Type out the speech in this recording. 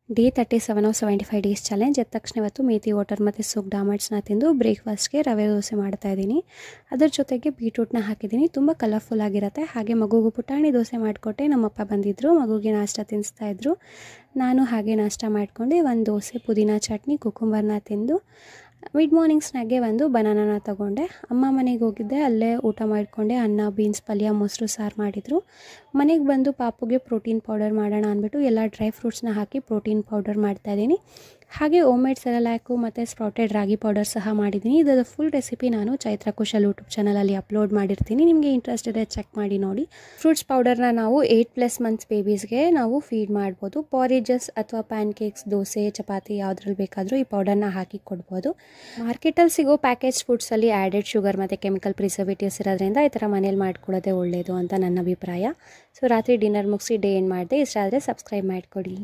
Day 37 of 75 days challenge ಎದ್ದ ತಕ್ಷಣ ಇವತ್ತು ಮೇಥಿ ವಾಟರ್ ಮತ್ತು ಸೋಕ್ ಡಾಮಟ್ಸ್ನ ತಿಂದು ಬ್ರೇಕ್ಫಾಸ್ಟ್ಗೆ ರವೆ ದೋಸೆ ಮಾಡ್ತಾ ಇದ್ದೀನಿ. ಅದರ ಜೊತೆಗೆ ಬೀಟ್ರೂಟ್ನ ಹಾಕಿದ್ದೀನಿ. ತುಂಬ ಕಲರ್ಫುಲ್ ಆಗಿರುತ್ತೆ. ಹಾಗೆ ಮಗುಗೂ ಪುಟಾಣಿ ದೋಸೆ ಮಾಡಿಕೊಟ್ಟೆ. ನಮ್ಮಪ್ಪ ಬಂದಿದ್ದರು, ಮಗುಗೆ ನಾಷ್ಟ ತಿನ್ನಿಸ್ತಾಯಿದ್ರು. ನಾನು ಹಾಗೆ ನಾಷ್ಟ ಮಾಡಿಕೊಂಡು ಒಂದು ದೋಸೆ, ಪುದೀನ ಚಟ್ನಿ, ಕುಕುಂಬರ್ನ ತಿಂದು ಮಿಡ್ ಮಾರ್ನಿಂಗ್ ಸ್ನ್ಯಾಕ್ಗೆ ಒಂದು ಬನಾನಾನ ತೊಗೊಂಡೆ. ಅಮ್ಮ ಮನೆಗೆ ಹೋಗಿದ್ದೆ, ಅಲ್ಲೇ ಊಟ ಮಾಡಿಕೊಂಡೆ. ಅನ್ನ, ಬೀನ್ಸ್ ಪಲ್ಯ, ಮೊಸರು ಸಾರು ಮಾಡಿದರು. ಮನೆಗೆ ಬಂದು ಪಾಪುಗೆ ಪ್ರೋಟೀನ್ ಪೌಡರ್ ಮಾಡೋಣ ಅಂದ್ಬಿಟ್ಟು ಎಲ್ಲ ಡ್ರೈ ಫ್ರೂಟ್ಸ್ನ ಹಾಕಿ ಪ್ರೋಟೀನ್ ಪೌಡರ್ ಮಾಡ್ತಾಯಿದ್ದೀನಿ. ಹಾಗೆ ಓಮ್ಮೇಡ್ ಸೆರೆಲ್ಯಾಕು ಮತ್ತು ಸ್ಪ್ರೌಟೆಡ್ ರಾಗಿ ಪೌಡರ್ ಸಹ ಮಾಡಿದ್ದೀನಿ. ಇದರ ಫುಲ್ ರೆಸಿಪಿ ನಾನು ಚೈತ್ರ ಕುಶಲ್ ಯೂಟ್ಯೂಬ್ ಚಾನಲಲ್ಲಿ ಅಪ್ಲೋಡ್ ಮಾಡಿರ್ತೀನಿ. ನಿಮಗೆ ಇಂಟ್ರೆಸ್ಟ್ ಇದೆ ಚೆಕ್ ಮಾಡಿ ನೋಡಿ. ಫ್ರೂಟ್ಸ್ ಪೌಡರ್ನ ನಾವು 8+ ಮಂತ್ಸ್ ಬೇಬೀಸ್ಗೆ ನಾವು ಫೀಡ್ ಮಾಡ್ಬೋದು. ಪಾರೇಜಸ್ ಅಥವಾ ಪ್ಯಾನ್ಕೇಕ್ಸ್, ದೋಸೆ, ಚಪಾತಿ ಯಾವುದ್ರಲ್ಲಿ ಬೇಕಾದರೂ ಈ ಪೌಡರ್ನ ಹಾಕಿ ಕೊಡ್ಬೋದು. ಮಾರ್ಕೆಟಲ್ಲಿ ಸಿಗೋ ಪ್ಯಾಕೇಜ್ ಫುಡ್ಸಲ್ಲಿ ಆ್ಯಡೆಡ್ ಶುಗರ್ ಮತ್ತು ಕೆಮಿಕಲ್ ಪ್ರಿಸರ್ವೇಟಿವ್ಸ್ ಇರೋದ್ರಿಂದ ಈ ಥರ ಮನೇಲಿ ಮಾಡ್ಕೊಳ್ಳೋದೇ ಒಳ್ಳೆಯದು ಅಂತ ನನ್ನ ಅಭಿಪ್ರಾಯ. ಸೊ ರಾತ್ರಿ ಡಿನ್ನರ್ ಮುಗಿಸಿ ಡೇ ಎಂಡ್ ಮಾಡಿದೆ. ಇಷ್ಟ ಆದರೆ ಸಬ್ಸ್ಕ್ರೈಬ್ ಮಾಡಿಕೊಡಿ.